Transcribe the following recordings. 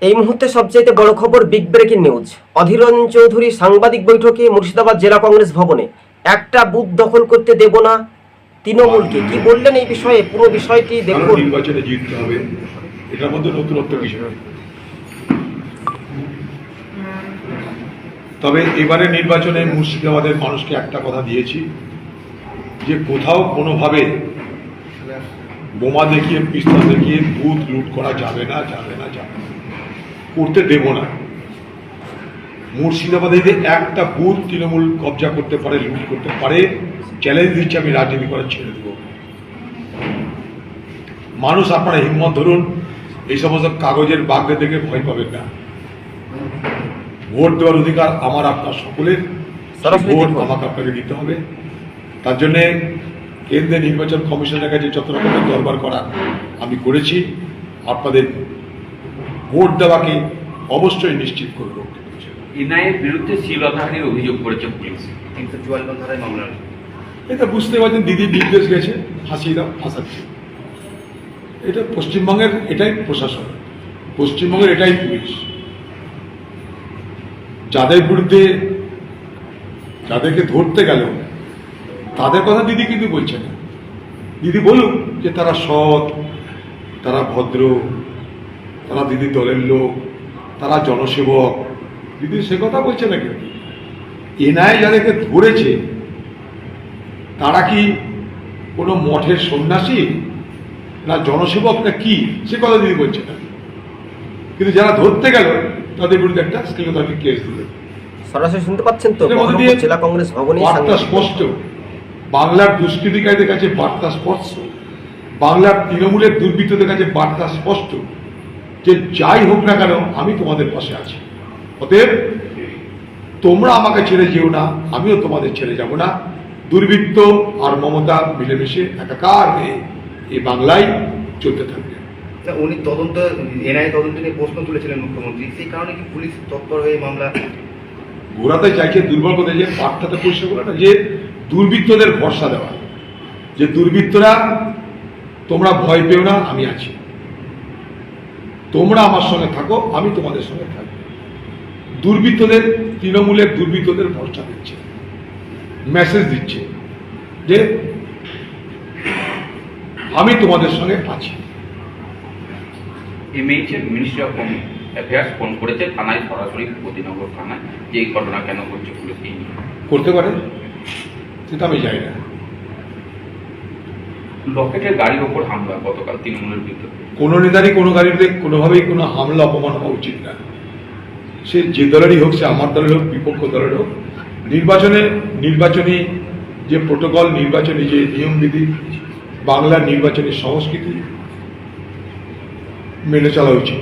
এই মুহূর্তে সবচেয়ে বড় খবর, big breaking news. Adhir Ranjan Chowdhury সাংবাদিক বৈঠকে মুর্শিদাবাদ জেলা কংগ্রেস ভবনে। একটা বুথ দখল করতে দেব না তৃণমূলকে, কি বললেন এই বিষয়ে? পুরো বিষয়টি দেখুন। নির্বাচনে জিততে হবে, এটার মধ্যে নতুনত্ব কিছু নয়। তবে এবারে নির্বাচনে মুর্শিদাবাদের মানুষকে একটা কথা দিয়েছি যে কোথাও কোনোভাবে বোমা দেখিয়ে, পিস্তল দেখিয়ে বুথ লুট করা যাবে না, যাবে না, যাবে না, করতে দেব না। মুর্শিদাবাদে যদি একটা বুথ তৃণমূল কবজা করতে পারে, লুট করতে পারে, চ্যালেঞ্জ দিচ্ছে, আমি রাজনীতি করা ছেড়ে দেব। মানুষ আপনারা হিম্মত ধরুন, এই সমস্ত কাগজের বাগড়ে দেখে ভয় পাবেন না। ভোট দেওয়ার অধিকার আমার আপনার সকলের, ভোট আমাকে আপনাকে দিতে হবে। তার জন্যে কেন্দ্রের নির্বাচন কমিশনের কাছে যত রকমের দরবার করা আমি করেছি। আপনাদের ভোট দেওয়াকে অবশ্যই নিশ্চিত করব। এনআইএর বিরুদ্ধে শ্লীলতাহানির অভিযোগ করেছে পুলিশ, 354 ধারায় মামলা। এটা বুঝতে পারছেন, দিদির নির্দেশ গেছে, ফাঁসিয়ে দাও, ফাঁসাচ্ছে। এটা পশ্চিমবঙ্গের এটাই প্রশাসন, পশ্চিমবঙ্গের এটাই পুলিশ। যাদের বিরুদ্ধে, যাদেরকে ধরতে গেল, তাদের কথা দিদি কিন্তু বলছে না। দিদি বলুক যে তারা সৎ, তারা ভদ্র, তারা দিদির দলের লোক, তারা জনসেবক। দিদি সে কথা বলছে না কেউ। এনআইএ যাদেরকে ধরেছে তারা কি কোনো মঠের সন্ন্যাসী না জনসেবক না কি, সে কথা দিদি বলছে না। কিন্তু যারা ধরতে গেল তাদের বিরুদ্ধে একটা শ্লীলতাহানির কেস দিল। সরাসরি শুনতে পাচ্ছেন তো, জেলা কংগ্রেস ভবনে বার্তা স্পষ্ট। বাংলার দুষ্কৃতিকারীদের কাছে বার্তা স্পষ্ট, বাংলার তৃণমূলের দুর্বৃত্তদের কাছে বার্তা স্পষ্ট যে যাই হোক না কেন আমি তোমাদের পাশে আছি। অতএব তোমরা আমাকে ছেড়ে যেও না, আমিও তোমাদের ছেড়ে যাব না। দুর্বৃত্ত আর মমতা মিলেমিশে একাকার হয়ে এই বাংলায় চলতে থাকবে। উনি তদন্ত, এনআইএ তদন্ত নিয়ে প্রশ্ন তুলেছিলেন মুখ্যমন্ত্রী, সেই কারণে কি পুলিশ তৎপর হয়ে মামলা ঘোরাতে চাইছে, দুর্বল করতে যে বার্তাতে পরিষ্কার করে না, যে দুর্বৃত্তদের ভরসা দেওয়া, যে দুর্বৃত্তরা তোমরা ভয় পেও না, আমি আছি, তোমরা আমার সঙ্গে থাকো, আমি তোমাদের সঙ্গে থাকবো। দুর্বৃত্তদের, তৃণমূলের দুর্বৃত্তদের ভরসা দিচ্ছে, মেসেজ দিচ্ছে যে আমি তোমাদের সঙ্গে আছি। এমএইচের ministry of home affairs phone করেছে থানায়, সরাসরি ভূপতিনগর থানায়, যে এই ঘটনা কেন ঘটছে পুলিশ এই নিয়ে। করতে পারে, সেটা আমি জানি না। লকেটের গাড়ির ওপর হামলা গতকাল তৃণমূলের বিরুদ্ধে। কোনো নেতারই কোনো গাড়িতে কোনোভাবেই কোনো হামলা অপমান হওয়া উচিত না। সে যে দলেরই হোক, সে আমার দলের হোক, বিপক্ষ দলের হোক। নির্বাচনী যে প্রোটোকল, নির্বাচনী যে নিয়মবিধি, বাংলার নির্বাচনী সংস্কৃতি মেনে চলা উচিত।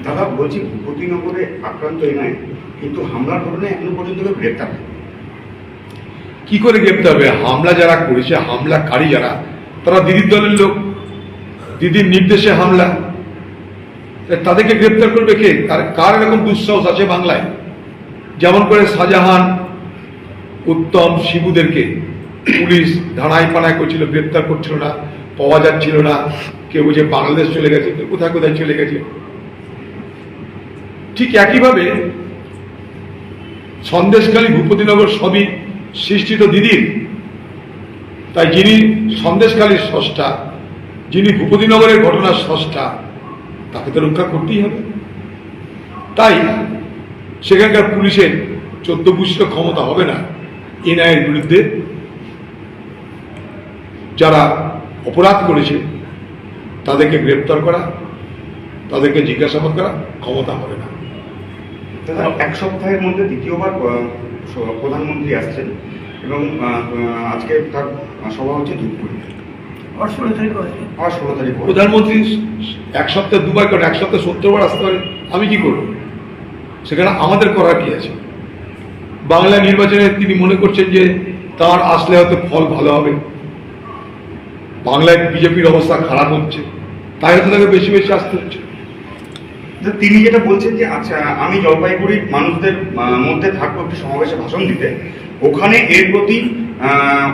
দাদা বলছি, ভূপতিনগরে আক্রান্ত এনআইএ, কিন্তু হামলার ঘটনায় এখনো পর্যন্ত কেউ গ্রেপ্তার নেই। কি করে গ্রেপ্তার হবে? হামলা যারা করেছে, হামলাকারী যারা, তারা দিদির দলের লোক, দিদির নির্দেশে হামলা, তাদেরকে গ্রেপ্তার করবে কে? কার এরকম দুঃসাহস আছে বাংলায়? যেমন করে শাহজাহান, উত্তম, শিবুদেরকে পুলিশ ধানাই পানায় করছিল, গ্রেপ্তার করছিল না, পাওয়া যাচ্ছিল না। কেউ বুঝে বাংলাদেশ চলে গেছে, কেউ কোথায় কোথায় চলে গেছে। ঠিক একইভাবে সন্দেশখালী, ভূপতিনগর সবই সৃষ্টিত দিদির। তাই যিনি সন্দেশখালীর স্রষ্টা, যিনি ভূপতিনগরের ঘটনার স্রষ্টা, তাকে তো রক্ষা করতেই হবে। তাই সেখানকার পুলিশের 14 পুষ্টির ক্ষমতা হবে না এনআইএর বিরুদ্ধে যারা অপরাধ করেছে তাদেরকে গ্রেপ্তার করা, তাদেরকে জিজ্ঞাসাবাদ করা ক্ষমতা হবে না। দাদা, এক সপ্তাহের মধ্যে দ্বিতীয়বার প্রধানমন্ত্রী আসছেন এবং আজকে তার সভা হচ্ছে ধূপগুড়ি। 16 তারিখ প্রধানমন্ত্রী এক সপ্তাহে দুবার করেন, এক সপ্তাহে 70 বার আসতে পারে, আমি কি করব? সেখানে আমাদের করার কি আছে? বাংলা নির্বাচনে তিনি মনে করছেন যে তার আসলে হয়তো ফল ভালো হবে, বাংলায় বিজেপির অবস্থা খারাপ হচ্ছে, তাই হয়তো তাকে বেশি বেশি আসতে হচ্ছে। তিনি যেটা বলছেন যে আচ্ছা, আমি জলপাইগুড়ির মানুষদের মধ্যে থাকবো একটি সমাবেশে ভাষণ দিতে, ওখানে এর প্রতি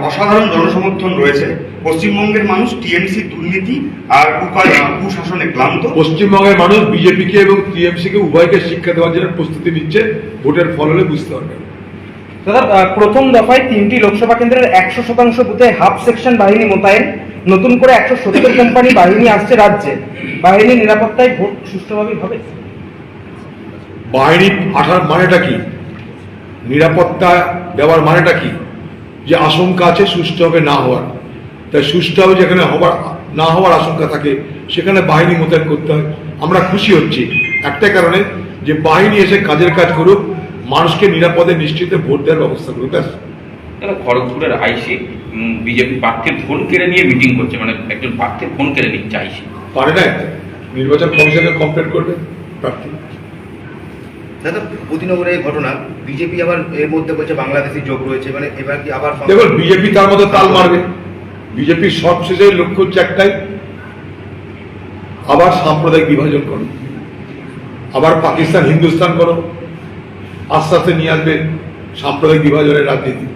অসাধারণ জনসমর্থন রয়েছে, পশ্চিমবঙ্গের মানুষ টিএমসি দুর্নীতি আর কুশাসনে ক্লান্ত। পশ্চিমবঙ্গের মানুষ বিজেপিকে এবং টিএমসিকে উভয়কে শিক্ষা দেওয়ার জন্য প্রস্তুতি নিচ্ছে, ভোটের ফল হলে বুঝতে পারবে। দাদা, প্রথম দফায় 3টি লোকসভা কেন্দ্রের 100% বুথে হাফ সেকশন বাহিনী মোতায়েন, নতুন করে 170 কোম্পানি বাহিনী আসছে রাজ্যে। বাহিনীর নিরাপত্তায় ভোট সুষ্ঠুভাবেই হবে? বাহিনী আঠার মানেটা কি, নিরাপত্তা দেওয়ার মানেটা কি? যে আশঙ্কা আছে সুষ্ঠুভাবে না হওয়ার, তাই সুষ্ঠুভাবে যেখানে হওয়ার না হওয়ার আশঙ্কা থাকে সেখানে বাহিনী মোতায়েন করতে হয়। আমরা খুশি হচ্ছি একটা কারণে, যে বাহিনী এসে কাজের কাজ করুক, মানুষকে নিরাপদে নিশ্চিতে ভোট দেওয়ার ব্যবস্থা করুক। ব্যাস। খড়গপুরের আইসি বিজেপি প্রার্থীর ফোন কেড়ে নিয়ে মিটিং করছে, মানে একজন প্রার্থীর ফোন কেড়ে নিচ্ছে আইসি। পারে না, নির্বাচন কমিশনকে কমপ্লেন করবে প্রার্থী। দাদা, প্রতিনগরে এই ঘটনা, বিজেপি আবার এর মধ্যে বলছে বাংলাদেশি যোগ রয়েছে, মানে এবার কি আবার দেখুন বিজেপি তার মতো তাল মারবে। বিজেপির সবশেষে লক্ষ্য হচ্ছে একটাই, আবার সাম্প্রদায়িক বিভাজন করো, আবার পাকিস্তান হিন্দুস্তান করো, আস্তে আস্তে নিয়ে আসবে সাম্প্রদায়িক বিভাজনের রাজনীতি।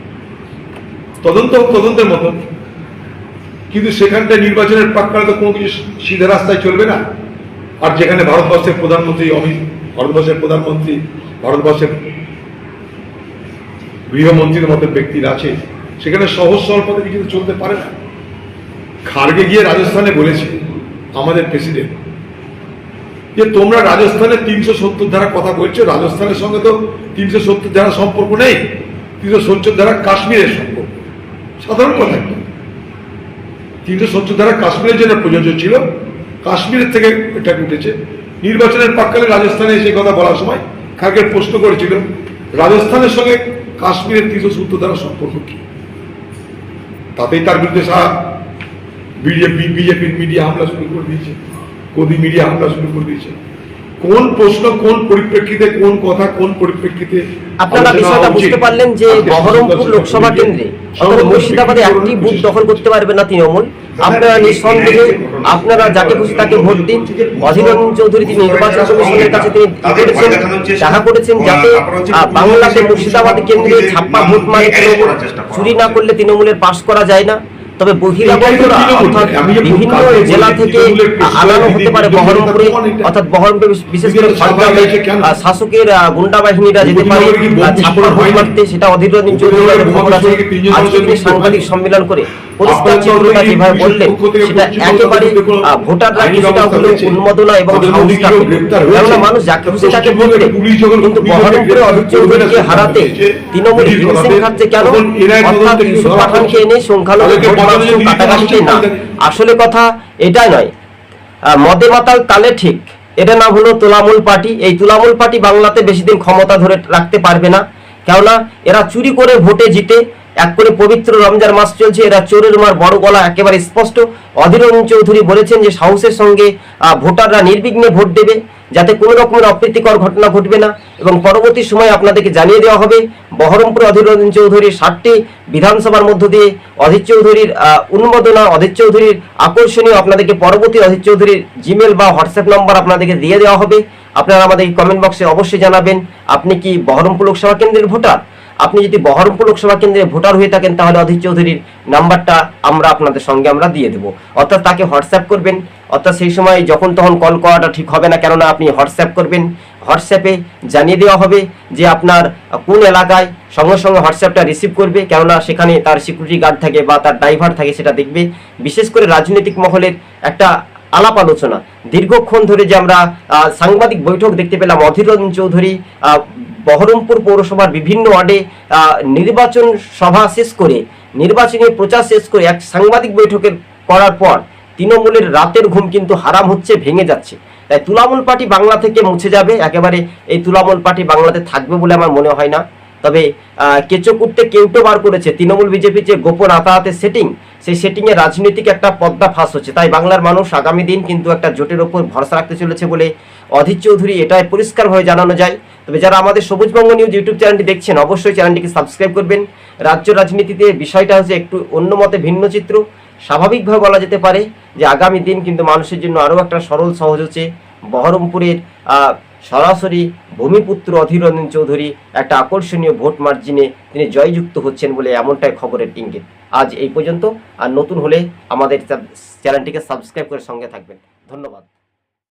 তদন্তের মতো, কিন্তু সেখানটায় নির্বাচনের প্রাক্কালে তো কোনো কিছু সিধা রাস্তায় চলবে না। আর যেখানে ভারতবর্ষের প্রধানমন্ত্রী ভারতবর্ষের গৃহমন্ত্রীর মতো ব্যক্তিরা আছে, সেখানে সহজ সরল পথে কিছু চলতে পারে না। খার্গে গিয়ে রাজস্থানে বলেছে আমাদের প্রেসিডেন্ট, যে তোমরা রাজস্থানে 370 ধারা কথা বলছো, রাজস্থানের সঙ্গে তো 370 ধারা সম্পর্ক নেই, 370 ধারা কাশ্মীরের সম্পর্ক। সাধারণ কথা, 370 ধারা কাশ্মীরের জন্য প্রযোজ্য ছিল, কাশ্মীরের থেকে এটা উঠেছে। নির্বাচনের প্রাক্কালে রাজস্থানে সেই কথা বলার সময় খার্গে প্রশ্ন করেছিল, রাজস্থানের সঙ্গে কাশ্মীরের 370 ধারা সম্পর্ক কি? তাতেই তার বিরুদ্ধে বিজেপির মিডিয়া হামলা শুরু করে দিয়েছে, গদি মিডিয়া হামলা শুরু করে দিয়েছে। কোন প্রশ্ন, কোন পরিপ্রেক্ষিতে, কোন কথা, কোন পরিপ্রেক্ষিতে আপনারা বিষয়টা বুঝতে পারলেন যে বহরমপুর লোকসভা কেন্দ্রে অর্থাৎ মুর্শিদাবাদে একটি বুথ দখল করতে পারবে না তৃণমূল। আপনারা নিঃসন্দেহে আপনারা যাকে খুশি তাকে ভোট দিন। অধীর রঞ্জন চৌধুরী তিনি নির্বাচন কমিশনের কাছে তিনি দেখা করেছেন যাতে বাংলাতে মুর্শিদাবাদ কেন্দ্রে ছাপ্পা ভোট মানে তৃণমূল চুরি না করলে তৃণমূলের পাস করা যায় না। তবে বহিরাগতরা অর্থাৎ বিভিন্ন জেলা থেকে আনানো হতে পারে বহরমপুরে, অর্থাৎ বহরমপুরে বিশেষ করে শাসকের গুন্ডা বাহিনীরা যেতে পারে ছাপ্পা ভোট মারতে। সেটা অধীর রঞ্জন চৌধুরীর খবর আছে। আজকে তিনি সাংবাদিক সম্মেলন করে পরিষ্কার চিত্রটা যেভাবে বললেন, সেটা একেবারে ভোটাররা কিছুটা হলেও উন্মাদনা এবং সাহস রাখবে। কেননা মানুষ যাকে খুশি তাকে ভোট দেয়, কিন্তু বহরমপুরে অধীর চৌধুরীকে হারাতে তৃণমূল হিমশিম খাচ্ছে কেন? অর্থাৎ ইউসুফ পাঠানকে এনে সংখ্যালঘু কাটাকাটি না, আসলে কথা এটাই নয়। মদে মাতাল তালে ঠিক, এটা না হলো তোলামূল পার্টি। এই তোলামূল পার্টি বাংলাতে বেশি দিন ক্ষমতা ধরে রাখতে পারবে না, কেননা এরা চুরি করে ভোটে জিতে। এক করে পবিত্র রমজান মাস চলছে, এরা চোরের মার বড় গলা একেবারে স্পষ্ট। অধীর রঞ্জন চৌধুরী বলেছেন যে সাহসের সঙ্গে ভোটাররা নির্বিঘ্নে ভোট দেবে, যাতে কোনো রকমের অপ্রীতিকর ঘটনা ঘটবে না। এবং পরবর্তী সময়ে আপনাদেরকে জানিয়ে দেওয়া হবে বহরমপুর অধীর রঞ্জন চৌধুরীর 7টি বিধানসভার মধ্য দিয়ে অধীর চৌধুরীর উন্মাদনা, অধীর চৌধুরীর আকর্ষণীয় আপনাদেরকে পরবর্তী অধীর চৌধুরীর জিমেল বা হোয়াটসঅ্যাপ নম্বর আপনাদেরকে দিয়ে দেওয়া হবে। আপনারা আমাদেরকে কমেন্ট বক্সে অবশ্যই জানাবেন আপনি কি বহরমপুর লোকসভা কেন্দ্রের ভোটার। আপনি যদি বহরমপুর লোকসভা কেন্দ্রে ভোটার হয়ে থাকেন তাহলে অধীর চৌধুরীর নাম্বারটা আমরা আপনাদের সঙ্গে আমরা দিয়ে দেবো, অর্থাৎ তাকে হোয়াটসঅ্যাপ করবেন। অর্থাৎ সেই সময় যখন তখন কল করাটা ঠিক হবে না, কেননা আপনি হোয়াটসঅ্যাপ করবেন, হোয়াটসঅ্যাপে জানিয়ে দেওয়া হবে যে আপনার কোন এলাকায়, সঙ্গে সঙ্গে হোয়াটসঅ্যাপটা রিসিভ করবে, কেননা সেখানে তার সিকিউরিটি গার্ড থাকে বা তার ড্রাইভার থাকে, সেটা দেখবে। বিশেষ করে রাজনৈতিক মহলের একটা আলাপ আলোচনা দীর্ঘক্ষণ ধরে যে আমরা সাংবাদিক বৈঠক দেখতে পেলাম, অধীর রঞ্জন চৌধুরী বহরমপুর পৌরসভার বিভিন্ন ওয়ার্ডে নির্বাচন সভা শেষ করে, নির্বাচনী প্রচার শেষ করে এক সাংবাদিক বৈঠকের করার পর তৃণমূলের রাতের ঘুম কিন্তু হারাম হচ্ছে, ভেঙে যাচ্ছে। তাই তুলামূল পার্টি বাংলা থেকে মুছে যাবে একেবারে। এই তুলামূল পার্টি বাংলাতে থাকবে বলে আমার মনে হয় না। তবে কেঁচো কুটতে কেউটো বার করেছে তৃণমূল বিজেপির যে গোপন আতাহাতের সেটিং, সেই সেটিংয়ে রাজনৈতিক একটা পদ্মা ফাঁস হচ্ছে। তাই বাংলার মানুষ আগামী দিন কিন্তু একটা জোটের ওপর ভরসা রাখতে চলেছে বলে অধীর চৌধুরী এটাই পরিষ্কারভাবে জানানো যায়। তবে যারা আমাদের সবুজবঙ্গ নিউজ ইউটিউব চ্যানেলটি দেখছেন অবশ্যই চ্যানেলটিকে সাবস্ক্রাইব করবেন। রাজ্য রাজনীতিতে বিষয়টা হচ্ছে একটু অন্য মতে ভিন্ন চিত্র। স্বাভাবিকভাবে বলা যেতে পারে যে আগামী দিন কিন্তু মানুষের জন্য আরও একটা সরল সহজ হচ্ছে। বহরমপুরের সরাসরি ভূমিপুত্র অধীর রঞ্জন চৌধুরী একটা আকর্ষণীয় ভোট মার্জিনে তিনি জয়যুক্ত হচ্ছেন বলে এমনটাই খবরের ইঙ্গিত। আজ এই পর্যন্ত। আর নতুন হলে আমাদের চ্যানেলটিকে সাবস্ক্রাইব করে সঙ্গে থাকবেন। ধন্যবাদ।